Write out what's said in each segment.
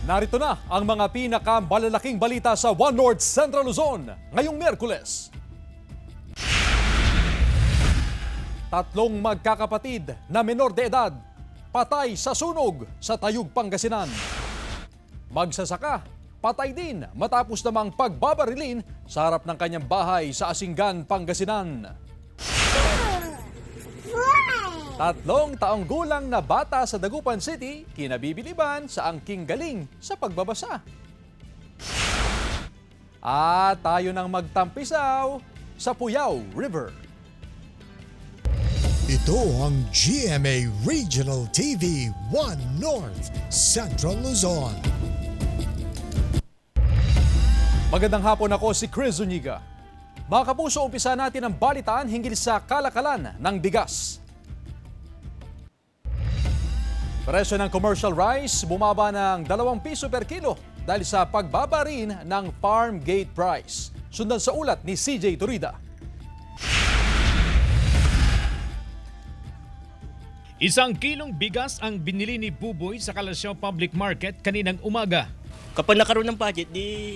Narito na ang mga pinakamalalaking balita sa One North Central Luzon ngayong Miyerkules. Tatlong magkakapatid na menor de edad patay sa sunog sa Tayug, Pangasinan. Magsasaka, patay din matapos namang pagbabarilin sa harap ng kanyang bahay sa Asinggan, Pangasinan. 3 taong gulang na bata sa Dagupan City kinabibiliban sa angking galing sa pagbabasa. At tayo nang magtampisaw sa Puyao River. Ito ang GMA Regional TV 1 North Central Luzon. Magandang hapon, ako si Chris Zuniga. Mga kapuso, umpisa natin ang balitaan hinggil sa kalakalan ng bigas. Presyo ng commercial rice bumaba ng 2 piso per kilo dahil sa pagbaba rin ng farm gate price. Sundan sa ulat ni CJ Torida. Isang kilong bigas ang binili ni Buboy sa Kalasyaw Public Market kaninang umaga. Kapag nakaroon ng budget,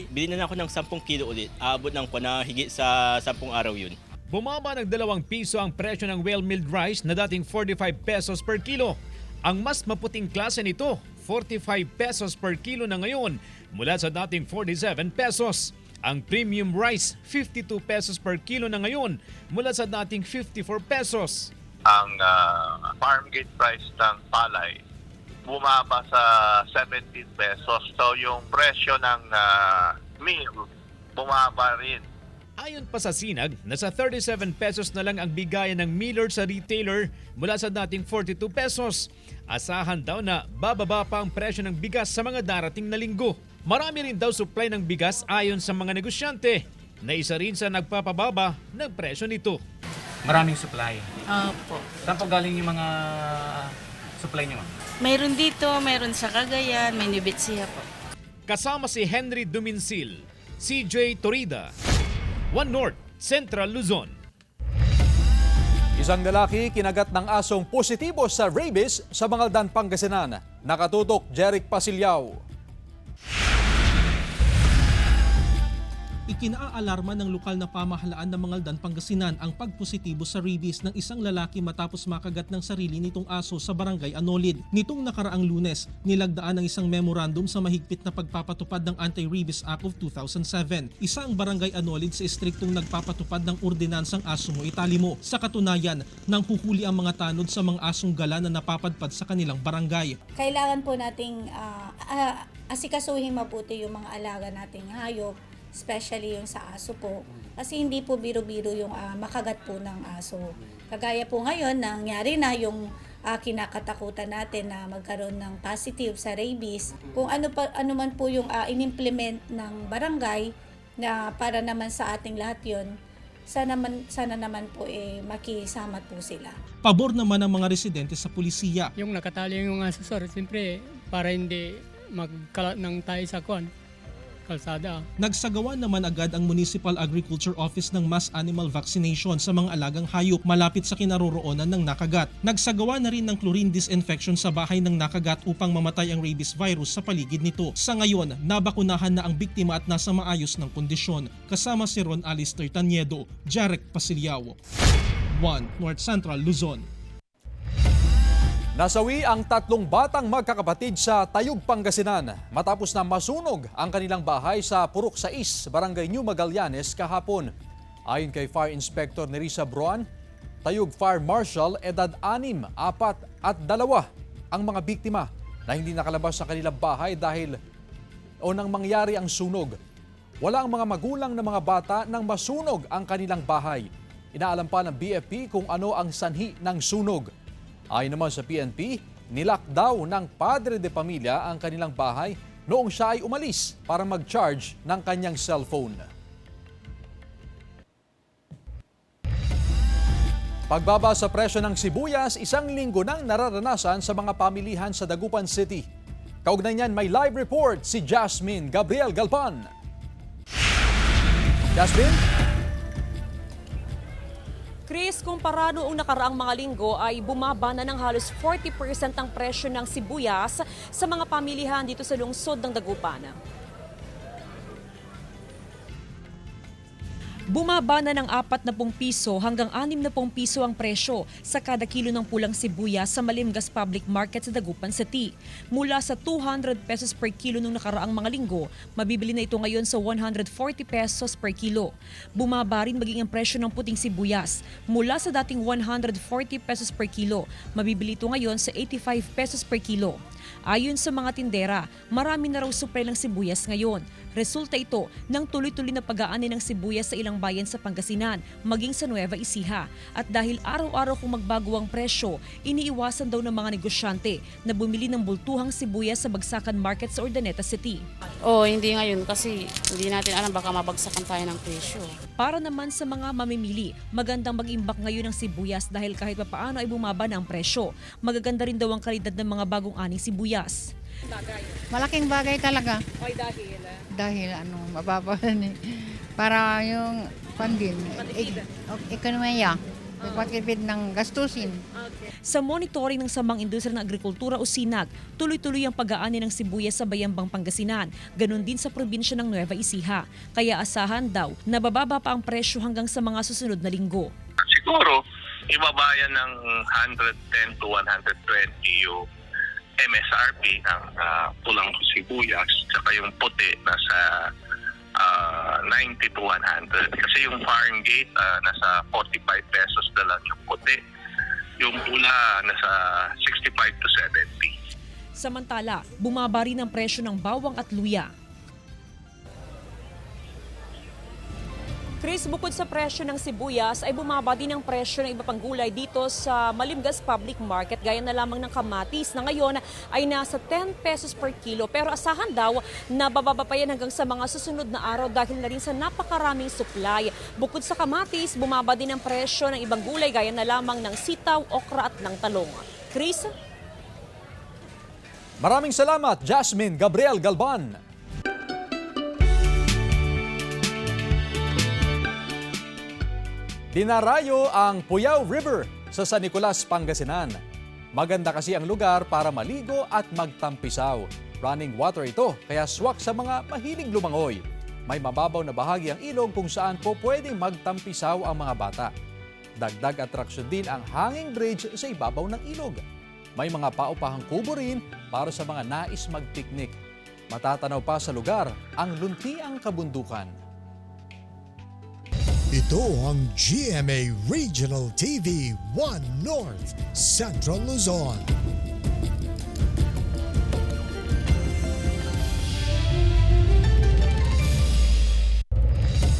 bilhin na ako ng 10 kilo ulit. Aabot ng na higit sa 10 araw yun. Bumaba ng 2 piso ang presyo ng well-milled rice na dating 45 pesos per kilo. Ang mas maputing klase nito, 45 pesos per kilo na ngayon mula sa dating 47 pesos. Ang premium rice, 52 pesos per kilo na ngayon mula sa dating 54 pesos. Ang farm gate price ng palay bumaba sa 17 pesos. So yung presyo ng meal bumaba rin. Ayon pa sa Sinag, nasa 37 pesos na lang ang bigayan ng miller sa retailer mula sa dating 42 pesos. Asahan daw na bababa pa ang presyo ng bigas sa mga darating na linggo. Marami rin daw supply ng bigas ayon sa mga negosyante, na isa rin sa nagpapababa ng presyo nito. Maraming supply. Opo. Saan po galing yung mga supply niyo? Mayroon dito, mayroon sa Cagayan, may New Betsia po. Kasama si Henry Duminsil, CJ Torida, One North Central Luzon. Isang lalaki kinagat ng asong positibo sa rabies sa Mangaldan, Pangasinan. Nakatutok Jeric Pasilyao. Ikinaalarma ng lokal na pamahalaan ng Mangaldan, Pangasinan ang pagpositibo sa rabies ng isang lalaki matapos makagat ng sarili nitong aso sa barangay Anolid. Nitong nakaraang Lunes, nilagdaan ng isang memorandum sa mahigpit na pagpapatupad ng Anti-Rabies Act of 2007. Isa ang barangay Anolid sa istriktong nagpapatupad ng ordinansang aso mo itali mo. Sa katunayan, nang huhuli ang mga tanod sa mga asong gala na napapadpad sa kanilang barangay. Kailangan po nating asikasuhin mabuti yung mga alaga nating hayop, especially yung sa aso po. Kasi hindi po biro-biro yung makagat po ng aso. Kagaya po ngayon, nangyari na yung kinakatakutan natin na magkaroon ng positive sa rabies. Kung ano man po yung in-implement ng barangay na para naman sa ating lahat yun, sana naman po makisama po sila. Pabor naman ang mga residente sa pulisiya. Yung nakatali yung asesor, siyempre para hindi magkalat ng tayo sa kalsada. Nagsagawa naman agad ang Municipal Agriculture Office ng mass animal vaccination sa mga alagang hayop malapit sa kinaroroonan ng nakagat. Nagsagawa na rin ng chlorine disinfection sa bahay ng nakagat upang mamatay ang rabies virus sa paligid nito. Sa ngayon, nabakunahan na ang biktima at nasa maayos ng kondisyon. Kasama si Ron Alister Taniedo, Jeric Pasilyao, 1 North Central Luzon. Nasawi ang 3 batang magkakapatid sa Tayug, Pangasinan matapos na masunog ang kanilang bahay sa Purok 6, Barangay New Magallanes kahapon. Ayon kay Fire Inspector Nerissa Bruan, Tayug Fire Marshal, edad 6, 4 at 2 ang mga biktima na hindi nakalabas sa kanilang bahay dahil nang mangyari ang sunog. Wala ang mga magulang ng mga bata nang masunog ang kanilang bahay. Inaalam pa ng BFP kung ano ang sanhi ng sunog. Ayon naman sa PNP, nilockdown ng padre de pamilya ang kanilang bahay noong siya ay umalis para mag-charge ng kanyang cellphone. Pagbaba sa presyo ng sibuyas, 1 linggo nang nararanasan sa mga pamilihan sa Dagupan City. Kaugnay niyan, may live report si Jasmine Gabriel Galpan. Jasmine? Chris, kumpara noong nakaraang mga linggo ay bumaba na ng halos 40% ang presyo ng sibuyas sa mga pamilihan dito sa lungsod ng Dagupan. Bumaba na ng 40 piso hanggang 60 piso ang presyo sa kada kilo ng pulang sibuyas sa Malimgas Public Market sa Dagupan City. Mula sa 200 pesos per kilo nung nakaraang mga linggo, mabibili na ito ngayon sa 140 pesos per kilo. Bumaba rin maging ang presyo ng puting sibuyas. Mula sa dating 140 pesos per kilo, mabibili ito ngayon sa 85 pesos per kilo. Ayon sa mga tindera, marami na raw supply ng sibuyas ngayon. Resulta ito ng tuloy-tuloy na pag-aani ng sibuyas sa ilang bayan sa Pangasinan, maging sa Nueva Ecija. At dahil araw-araw kung magbago ang presyo, iniiwasan daw ng mga negosyante na bumili ng bultuhang sibuyas sa Bagsakan Market sa Urdaneta City. Hindi ngayon kasi hindi natin alam baka mabagsakan tayo ng presyo. Para naman sa mga mamimili, magandang mag-imbak ngayon ng sibuyas dahil kahit papaano ay bumaba na ang presyo. Magaganda rin daw ang kalidad ng mga bagong aning sibuyas. Malaking bagay talaga. Ay dahil? Dahil mababa ni para yung pandin, ekonomiya, pagpatipid ng gastusin. Sa monitoring ng Samang Industriya ng Agrikultura o SINAG, tuloy-tuloy ang pag-aani ng sibuyas sa Bayambang Pangasinan, ganun din sa probinsya ng Nueva Ecija. Kaya asahan daw na bababa pa ang presyo hanggang sa mga susunod na linggo. Siguro, ibabayan ng 110 to 120 yung MSRP ng pulang sibuyas, tsaka yung puti nasa 90 to 100. Kasi yung farm gate nasa 45 pesos na lang yung puti. Yung pula nasa 65 to 70. Samantala, bumaba rin ang presyo ng bawang at luya. Chris, bukod sa presyo ng sibuyas ay bumaba din ang presyo ng iba pang gulay dito sa Malimgas Public Market gaya na lamang ng kamatis na ngayon ay nasa 10 pesos per kilo pero asahan daw na bababa pa yan hanggang sa mga susunod na araw dahil na rin sa napakaraming supply. Bukod sa kamatis, bumaba din ang presyo ng ibang gulay gaya na lamang ng sitaw, okra at ng talong. Chris? Maraming salamat, Jasmine Gabriel Galban. Dinarayo ang Puyao River sa San Nicolas, Pangasinan. Maganda kasi ang lugar para maligo at magtampisaw. Running water ito, kaya swak sa mga mahilig lumangoy. May mababaw na bahagi ang ilog kung saan po pwedeng magtampisaw ang mga bata. Dagdag atraksyon din ang hanging bridge sa ibabaw ng ilog. May mga paupahang kubo rin para sa mga nais magpiknik. Matatanaw pa sa lugar ang luntiang kabundukan. Ito ang GMA Regional TV 1 North Central Luzon.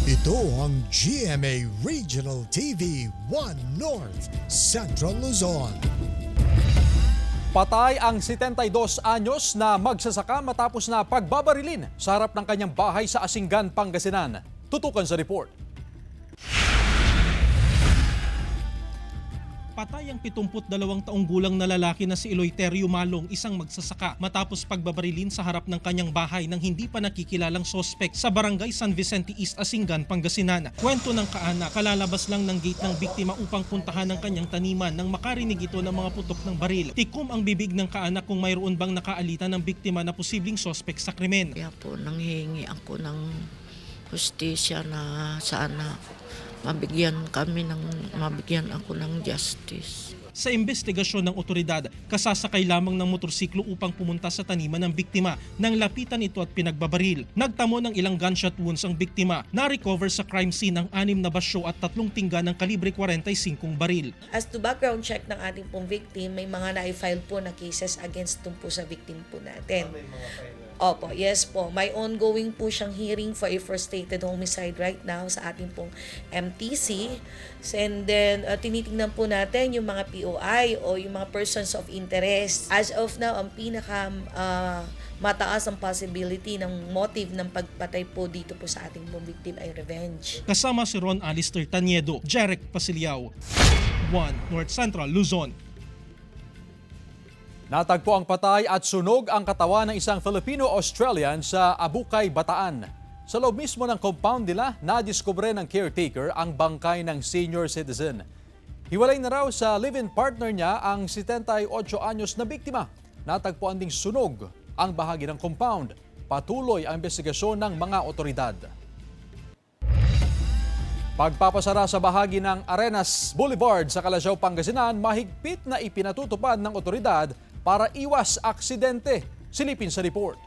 Ito ang GMA Regional TV 1 North Central Luzon. Patay ang 72 anyos na magsasaka matapos na pagbabarilin sa harap ng kanyang bahay sa Asinggan, Pangasinan. Tutukan sa report. Patay ang 72 taong gulang na lalaki na si Eloiterio Malong, isang magsasaka, matapos pagbabarilin sa harap ng kanyang bahay ng hindi pa nakikilalang sospek sa barangay San Vicente East, Asinggan, Pangasinan. Kwento ng kaanak, kalalabas lang ng gate ng biktima upang puntahan ang kanyang taniman nang makarinig ito ng mga putok ng baril. Tikom ang bibig ng kaanak kung mayroon bang nakaalitan ng biktima na posibleng sospek sa krimen. Kaya po nanghihingi ako ng hustisya na sana mabigyan ako ng justice. Sa investigasyon ng otoridad, kasasakay lamang ng motorsiklo upang pumunta sa taniman ng biktima nang lapitan ito at pinagbabaril. Nagtamo ng ilang gunshot wounds ang biktima. Na-recover sa crime scene ang 6 na basyo at 3 tingga ng kalibre 45 baril. As to background check ng ating pong victim, may mga na-file po na cases against po sa victim po natin. Opo, yes po. May ongoing po siyang hearing for a frustrated homicide right now sa ating pong MTC. And then, tinitingnan po natin yung mga POI o yung mga persons of interest. As of now, ang mataas ang possibility ng motive ng pagpatay po dito po sa ating pong victim ay revenge. Kasama si Ron Alister Taniedo, Jarek Pasiliao, 1 North Central Luzon. Natagpo ang patay at sunog ang katawan ng isang Filipino-Australian sa Abukay, Bataan. Sa loob mismo ng compound nila, nadiskubre ng caretaker ang bangkay ng senior citizen. Hiwalay na raw sa live-in partner niya ang 78 anyos na biktima. Natagpuan ding sunog ang bahagi ng compound. Patuloy ang investigasyon ng mga otoridad. Pagpapasara sa bahagi ng Arenas Boulevard sa Calasiao, Pangasinan, mahigpit na ipinatutupad ng otoridad para iwas aksidente. Silipin sa report.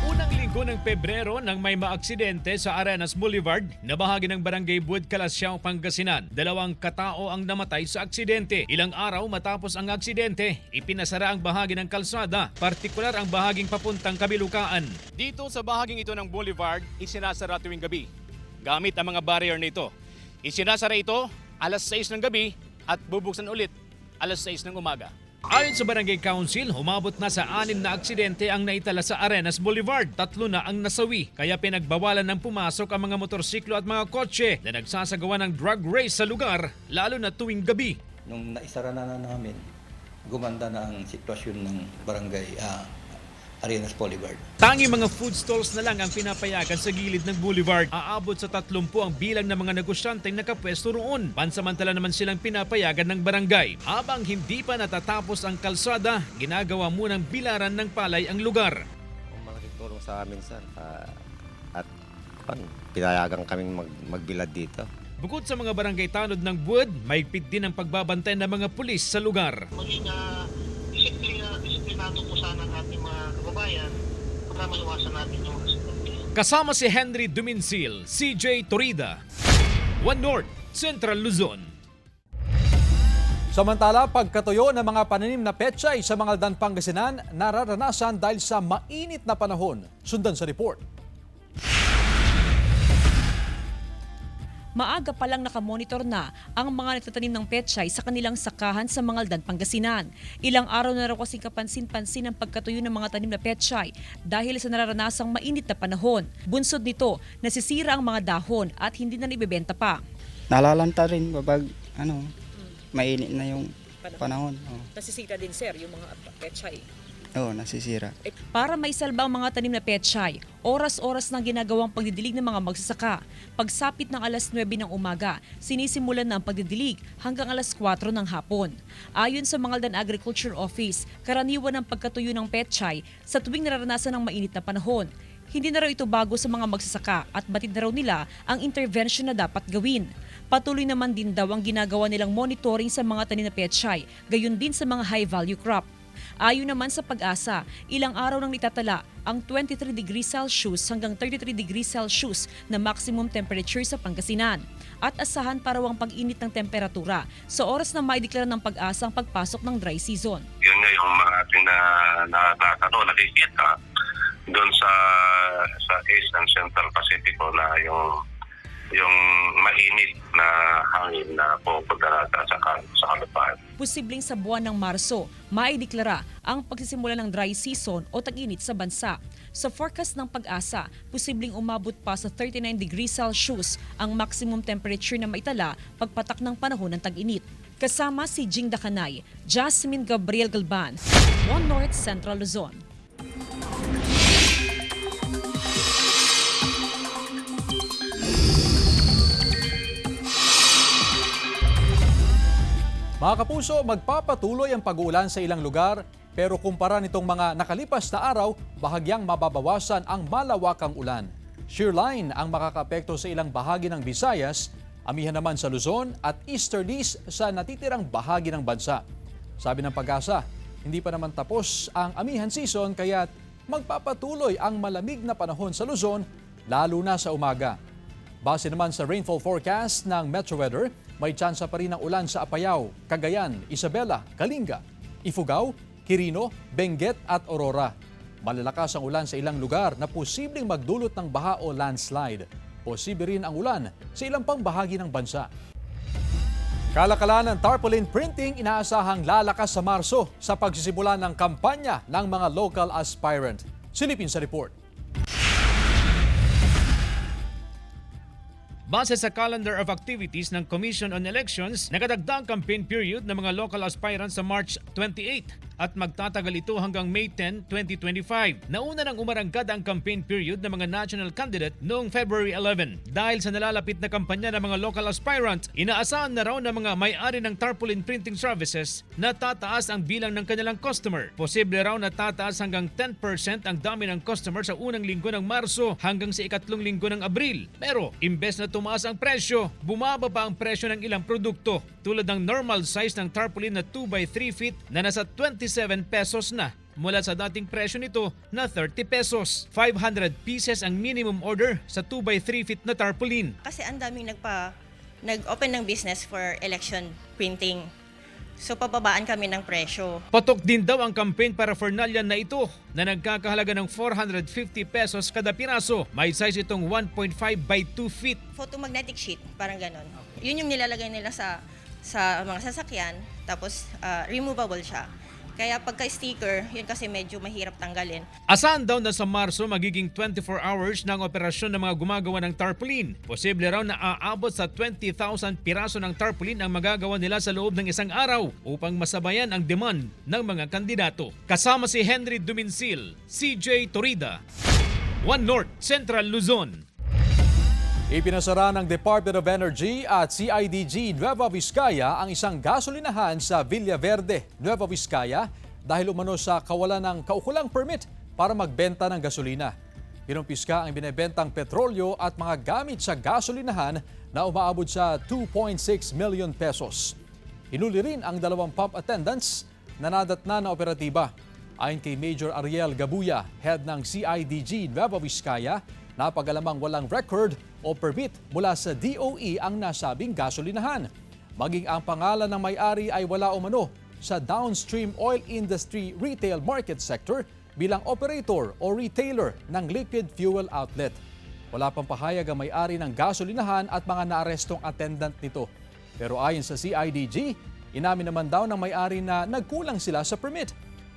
Unang linggo ng Pebrero nang may maaksidente sa Arenas Boulevard na bahagi ng Barangay Bud, Calasiao, Pangasinan. 2 katao ang namatay sa aksidente. Ilang araw matapos ang aksidente, ipinasara ang bahagi ng kalsada, partikular ang bahaging papuntang Kabilukaan. Dito sa bahaging ito ng Boulevard, isinasara tuwing gabi. Gamit ang mga barrier nito. Isinasara ito alas 6 ng gabi at bubuksan ulit alas 6 ng umaga. Ayon sa Barangay Council, umabot na sa 6 na aksidente ang naitala sa Arenas Boulevard. 3 na ang nasawi, kaya pinagbawalan ng pumasok ang mga motorsiklo at mga kotse na nagsasagawa ng drag race sa lugar, lalo na tuwing gabi. Nung naisara na namin, gumanda na ang sitwasyon ng barangay Arenas Boulevard. Tangi mga food stalls na lang ang pinapayagan sa gilid ng boulevard. Aabot sa 30 ang bilang ng mga negosyanteng nakapwesto roon. Pansamantala naman silang pinapayagan ng barangay. Habang hindi pa natatapos ang kalsada, ginagawa munang bilaran ng palay ang lugar. Malaking tulong sa amin, sir. At pinayagan kaming magbilad dito. Bukod sa mga barangay tanod ng Wood, mahigpit din ang pagbabantay ng mga pulis sa lugar. Maging disiplinado po sana ng ating mga kababayan para maiwasan natin yung aksidente. Kasama si Henry Duminsil, CJ Torida, One North, Central Luzon. Samantala, pagkatuyo ng mga pananim na pechay sa mga Aldan, Pangasinan, nararanasan dahil sa mainit na panahon. Sundan sa report. Maaga pa lang nakamonitor na ang mga nagtatanim ng pechay sa kanilang sakahan sa Mangaldan, Pangasinan. Ilang araw na raw kasi kapansin-pansin ang pagkatuyo ng mga tanim na pechay dahil sa nararanasang mainit na panahon. Bunsod nito, nasisira ang mga dahon at hindi na ibebenta pa. Nalalanta rin kapag mainit na yung panahon. Nasisira din, sir, yung mga pechay. Oo, nasisira. Para maisalba ang mga tanim na pechay, oras-oras nang ginagawang pagdidilig ng mga magsasaka. Pagsapit ng alas 9 ng umaga, sinisimulan na ang pagdidilig hanggang alas 4 ng hapon. Ayon sa Mangaldan Agriculture Office, karaniwan ang pagkatuyo ng pechay sa tuwing nararanasan ng mainit na panahon. Hindi na raw ito bago sa mga magsasaka at batid na raw nila ang intervention na dapat gawin. Patuloy naman din daw ang ginagawa nilang monitoring sa mga tanim na pechay, gayon din sa mga high-value crop. Ayon naman sa Pag-asa, ilang araw nang itatala ang 23 degrees Celsius hanggang 33 degrees Celsius na maximum temperature sa Pangasinan. At asahan para ang pag-init ng temperatura sa oras na maideklara ng Pag-asa ang pagpasok ng dry season. Yun nga yung mga ating nakikita doon sa East and Central Pacifico na yung mainit na hangin na pupunta sa kalupaan. Posibleng sa buwan ng Marso, maideklara ang pagsisimula ng dry season o tag-init sa bansa. Sa forecast ng Pag-asa, posibleng umabot pa sa 39 degrees Celsius ang maximum temperature na maitala pagpatak ng panahon ng tag-init. Kasama si Jing Dakanay, Jasmine Gabriel Galban, One North, Central Luzon. Mga kapuso, magpapatuloy ang pag-uulan sa ilang lugar pero kumpara nitong mga nakalipas na araw, bahagyang mababawasan ang malawakang ulan. Shearline ang makakaapekto sa ilang bahagi ng Visayas, amihan naman sa Luzon at easterlies sa natitirang bahagi ng bansa. Sabi ng Pag-asa, hindi pa naman tapos ang amihan season kaya magpapatuloy ang malamig na panahon sa Luzon lalo na sa umaga. Base naman sa rainfall forecast ng Metro Weather, may tsansa pa rin ng ulan sa Apayao, Cagayan, Isabela, Kalinga, Ifugao, Quirino, Benguet at Aurora. Malalakas ang ulan sa ilang lugar na posibleng magdulot ng baha o landslide. Posible rin ang ulan sa ilang pang bahagi ng bansa. Kalakalan ng tarpaulin printing inaasahang lalakas sa Marso sa pagsisimula ng kampanya ng mga local aspirant. Silipin sa report. Base sa calendar of activities ng Commission on Elections, nakadagdag campaign period ng mga local aspirants sa March 28 at magtatagal ito hanggang May 10, 2025. Nauna nang umarangkad ang campaign period ng mga national candidate noong February 11. Dahil sa nalalapit na kampanya ng mga local aspirant, inaasahan na raw ng mga may-ari ng tarpaulin printing services na tataas ang bilang ng kanilang customer. Posible raw na tataas hanggang 10% ang dami ng customer sa unang linggo ng Marso hanggang sa ikatlong linggo ng Abril. Pero imbes na tumaas ang presyo, bumababa ang presyo ng ilang produkto tulad ng normal size ng tarpaulin na 2x3 feet na nasa 27 pesos na mula sa dating presyo nito na 30 pesos. 500 pieces ang minimum order sa 2x3 feet na tarpaulin. Kasi ang daming nag-open ng business for election printing. So pababaan kami ng presyo. Patok din daw ang campaign paraphernalia na ito na nagkakahalaga ng 450 pesos kada piraso. May size itong 1.5 by 2 feet. Photomagnetic sheet, parang ganon. Yun yung nilalagay nila sa mga sasakyan, tapos removable siya. Kaya pagka-sticker, yun kasi medyo mahirap tanggalin. Asahan daw na sa Marso magiging 24 hours ng operasyon ng mga gumagawa ng tarpaulin. Posible raw na aabot sa 20,000 piraso ng tarpaulin ang magagawa nila sa loob ng isang araw upang masabayan ang demand ng mga kandidato. Kasama si Henry Duminsil, CJ Torida, One North, Central Luzon. Ipinasara ng Department of Energy at CIDG Nueva Vizcaya ang isang gasolinahan sa Villaverde, Nueva Vizcaya dahil umano sa kawalan ng kaukulang permit para magbenta ng gasolina. Pinumpiska ang binebentang petrolyo at mga gamit sa gasolinahan na umaabot sa 2.6 million pesos. Hinuli rin ang 2 pump attendants na nadatna na operatiba. Ayon kay Major Ariel Gabuya, head ng CIDG Nueva Vizcaya, napagalamang walang record o permit mula sa DOE ang nasabing gasolinahan. Maging ang pangalan ng may-ari ay wala umano sa downstream oil industry retail market sector bilang operator o retailer ng liquid fuel outlet. Wala pang pahayag ang may-ari ng gasolinahan at mga naarestong attendant nito. Pero ayon sa CIDG, inamin naman daw ng may-ari na nagkulang sila sa permit.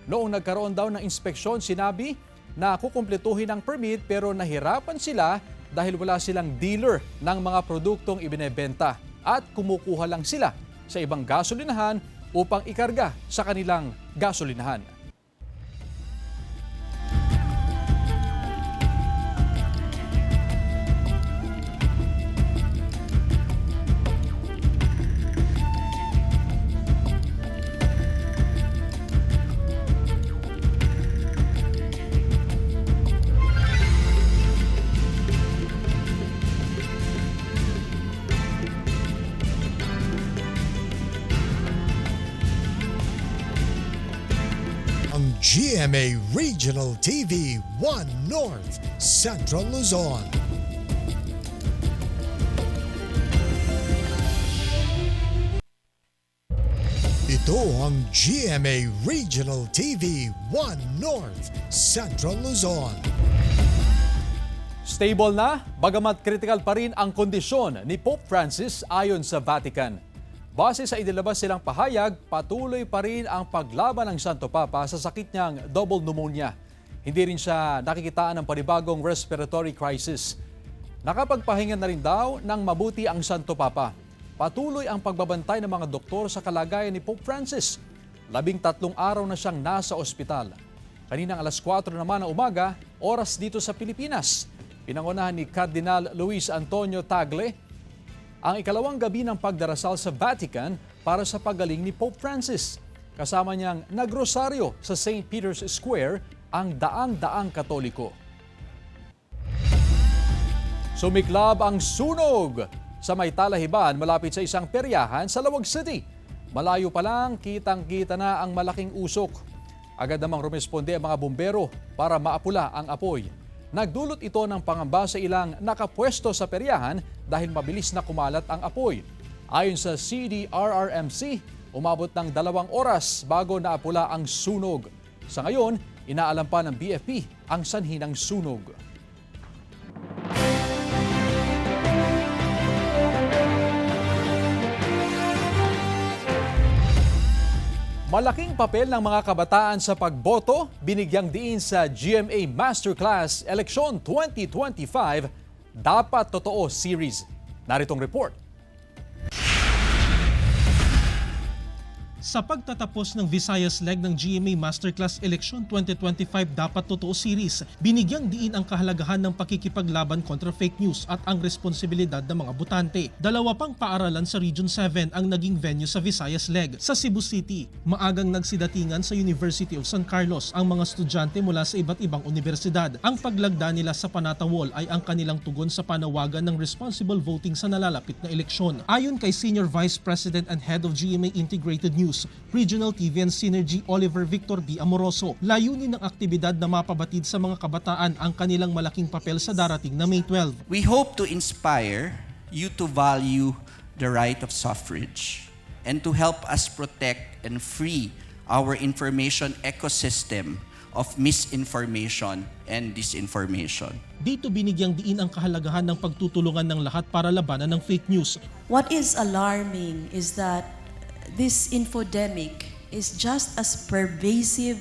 Noong nagkaroon daw ng inspeksyon, sinabi na kukumpletuhin ang permit pero nahirapan sila dahil wala silang dealer ng mga produktong ibinebenta at kumukuha lang sila sa ibang gasolinahan upang ikarga sa kanilang gasolinahan. GMA Regional TV 1 North, Central Luzon. Ito ang GMA Regional TV 1 North, Central Luzon. Stable na, bagamat critical pa rin ang kondisyon ni Pope Francis ayon sa Vatican. Base sa inilabas silang pahayag, patuloy pa rin ang paglaban ng Santo Papa sa sakit niyang double pneumonia. Hindi rin siya nakikitaan ng panibagong respiratory crisis. Nakapagpahinga na rin daw ng mabuti ang Santo Papa. Patuloy ang pagbabantay ng mga doktor sa kalagayan ni Pope Francis. 13 araw na siyang nasa ospital. Kaninang alas 4 naman ng umaga, oras dito sa Pilipinas, pinangunahan ni Cardinal Luis Antonio Tagle ang ikalawang gabi ng pagdarasal sa Vatican para sa paggaling ni Pope Francis. Kasama niyang nagrosaryo sa St. Peter's Square ang daang-daang Katoliko. Sumiklab ang sunog sa may talahiban malapit sa isang peryahan sa Lawag City. Malayo pa lang, kitang-kita na ang malaking usok. Agad namang rumesponde ang mga bumbero para maapula ang apoy. Nagdulot ito ng pangamba sa ilang nakapwesto sa peryahan dahil mabilis na kumalat ang apoy. Ayon sa CDRRMC, umabot ng 2 oras bago naapula ang sunog. Sa ngayon, inaalam pa ng BFP ang sanhi ng sunog. Malaking papel ng mga kabataan sa pagboto, binigyang diin sa GMA Masterclass Eleksyon 2025, Dapat Totoo Series. Naritong report. Sa pagtatapos ng Visayas leg ng GMA Masterclass Election 2025 Dapat Totoo Series, binigyang diin ang kahalagahan ng pakikipaglaban kontra fake news at ang responsibilidad ng mga botante. Dalawa pang paaralan sa Region 7 ang naging venue sa Visayas leg. Sa Cebu City, maagang nagsidatingan sa University of San Carlos ang mga estudyante mula sa iba't ibang universidad. Ang paglagda nila sa Panatawol ay ang kanilang tugon sa panawagan ng responsible voting sa nalalapit na eleksyon. Ayon kay Senior Vice President and Head of GMA Integrated News, Regional TV and Synergy Oliver Victor B. Amoroso, layunin ng aktibidad na mapabatid sa mga kabataan ang kanilang malaking papel sa darating na May 12. We hope to inspire you to value the right of suffrage and to help us protect and free our information ecosystem of misinformation and disinformation. Dito binigyang diin ang kahalagahan ng pagtutulungan ng lahat para labanan ng fake news. What is alarming is that this infodemic is just as pervasive,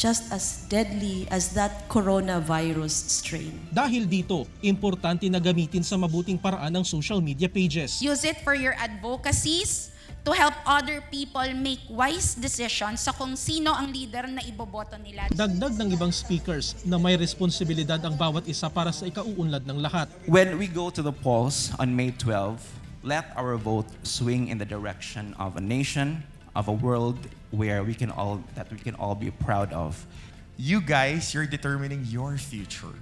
just as deadly as that coronavirus strain. Dahil dito, importante na gamitin sa mabuting paraan ang social media pages. Use it for your advocacies to help other people make wise decisions sa kung sino ang leader na iboboto nila. Dagdag ng ibang speakers na may responsibilidad ang bawat isa para sa ikauunlad ng lahat. When we go to the polls on May 12, let our vote swing in the direction of a nation, of a world where we can all be proud of. You guys, you're determining your future.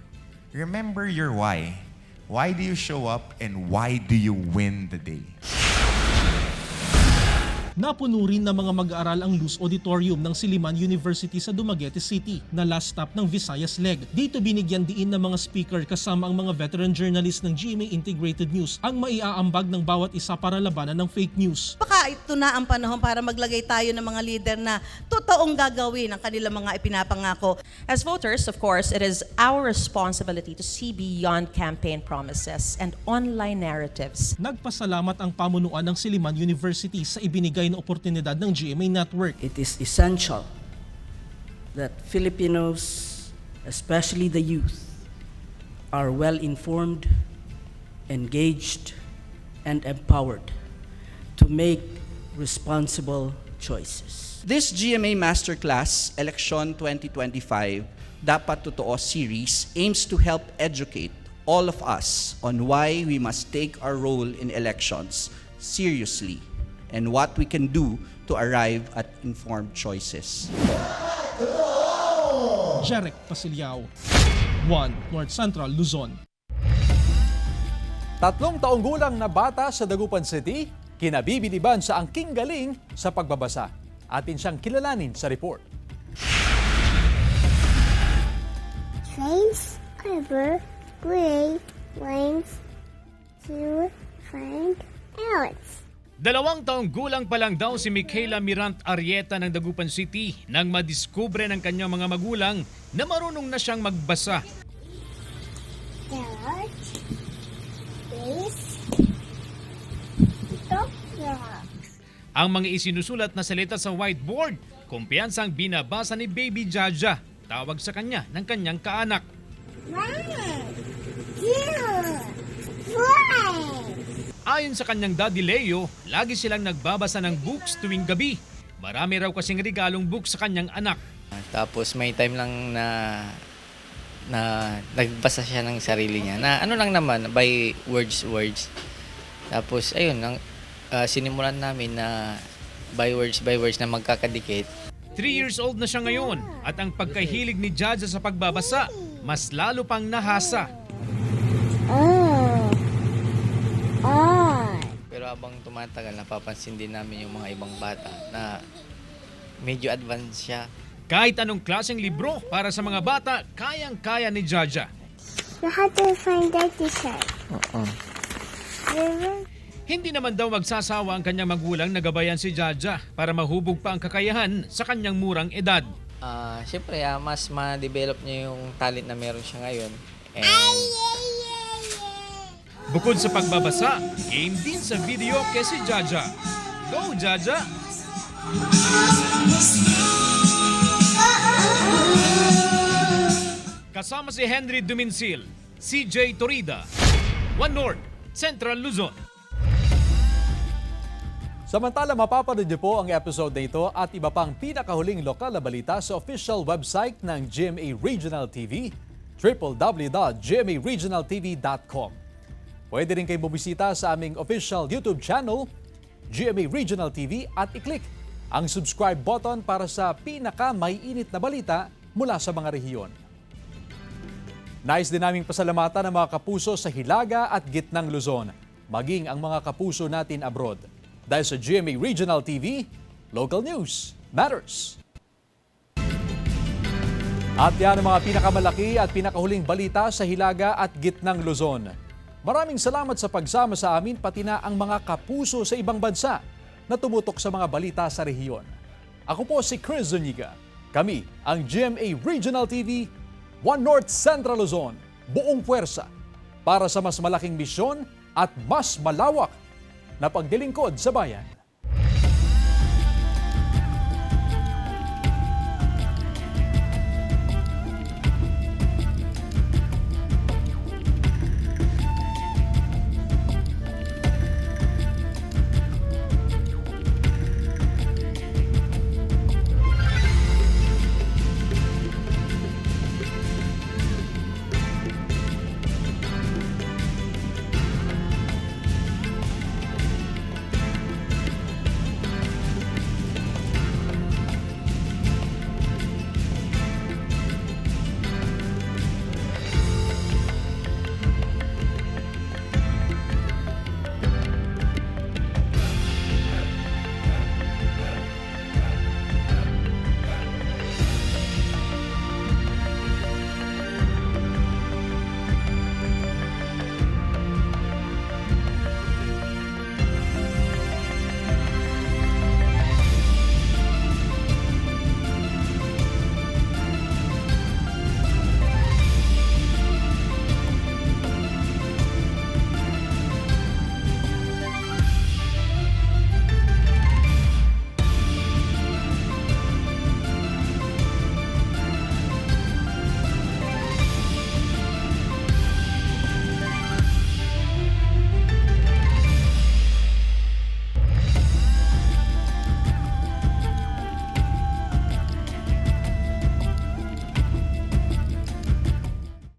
Remember your why. Why do you show up and why do you win the day? Napuno rin ng mga mag-aaral ang Luz Auditorium ng Silliman University sa Dumaguete City na last stop ng Visayas leg. Dito binigyan diin ng mga speaker kasama ang mga veteran journalist ng GMA Integrated News ang maiaambag ng bawat isa para labanan ng fake news. Baka ito na ang panahon para maglagay tayo ng mga leader na totoong gagawin ang kanilang mga ipinapangako. As voters, of course, it is our responsibility to see beyond campaign promises and online narratives. Nagpasalamat ang pamunuan ng Silliman University sa ibinigay na oportunidad ng GMA Network. It is essential that Filipinos, especially the youth, are well-informed, engaged, and empowered to make responsible choices. This GMA Masterclass Election 2025 Dapat Totoo series aims to help educate all of us on why we must take our role in elections seriously and what we can do to arrive at informed choices. Jeric Pasilyao, 1 North Central, Luzon. 3 taong gulang na bata sa Dagupan City, kinabibiliban sa angking galing sa pagbabasa. Atin siyang kilalanin sa report. Trains over gray lines to find Alex. 2 taong gulang pa lang daw si Michaela Mirant Arrieta ng Dagupan City nang madiskubre ng kanyang mga magulang na marunong na siyang magbasa. Ang mga isinusulat na salita sa whiteboard, kumpiyansang binabasa ni Baby Jaja, tawag sa kanya ng kanyang kaanak. 1, 2, 3. Ayon sa kanyang daddy Leo, lagi silang nagbabasa ng books tuwing gabi. Marami raw kasing regalong books sa kanyang anak. Tapos may time lang na nagbasa siya ng sarili niya. Na ano lang naman, by words. Tapos ayun, sinimulan namin na by words na magkakadikit. 3 years old na siya ngayon at ang pagkahilig ni Jaja sa pagbabasa, mas lalo pang nahasa. Pero habang tumatagal, napapansin din namin yung mga ibang bata na medyo advanced siya. Kahit anong klaseng libro para sa mga bata, kayang-kaya ni Jaja. You have to find that t-shirt. Hindi naman daw magsasawa ang kanyang magulang na gabayan si Jaja para mahubog pa ang kakayahan sa kanyang murang edad. Siyempre, mas ma-develop niya yung talent na meron siya ngayon. Bukod sa pagbabasa, game din sa video kay si Jaja. Go, Jaja! Kasama si Henry Duminsil, CJ Torrida, 1 North, Central Luzon. Samantala, mapapanood niyo po ang episode na ito at iba pang pinakahuling lokal na balita sa official website ng GMA Regional TV, www.gmaregionaltv.com. Pwede rin kayo bumisita sa aming official YouTube channel, GMA Regional TV, at i-click ang subscribe button para sa pinaka-maiinit na balita mula sa mga rehiyon. Nais din naming pasalamatan ang mga kapuso sa Hilaga at Gitnang Luzon, maging ang mga kapuso natin abroad. Dahil sa GMA Regional TV, local news matters. At yan ang mga pinakamalaki at pinakahuling balita sa Hilaga at Gitnang Luzon. Maraming salamat sa pagsama sa amin pati na ang mga kapuso sa ibang bansa na tumutok sa mga balita sa rehiyon. Ako po si Chris Zuniga. Kami ang GMA Regional TV, One North Central Luzon, buong puwersa para sa mas malaking misyon at mas malawak na pagdilingkod sa bayan.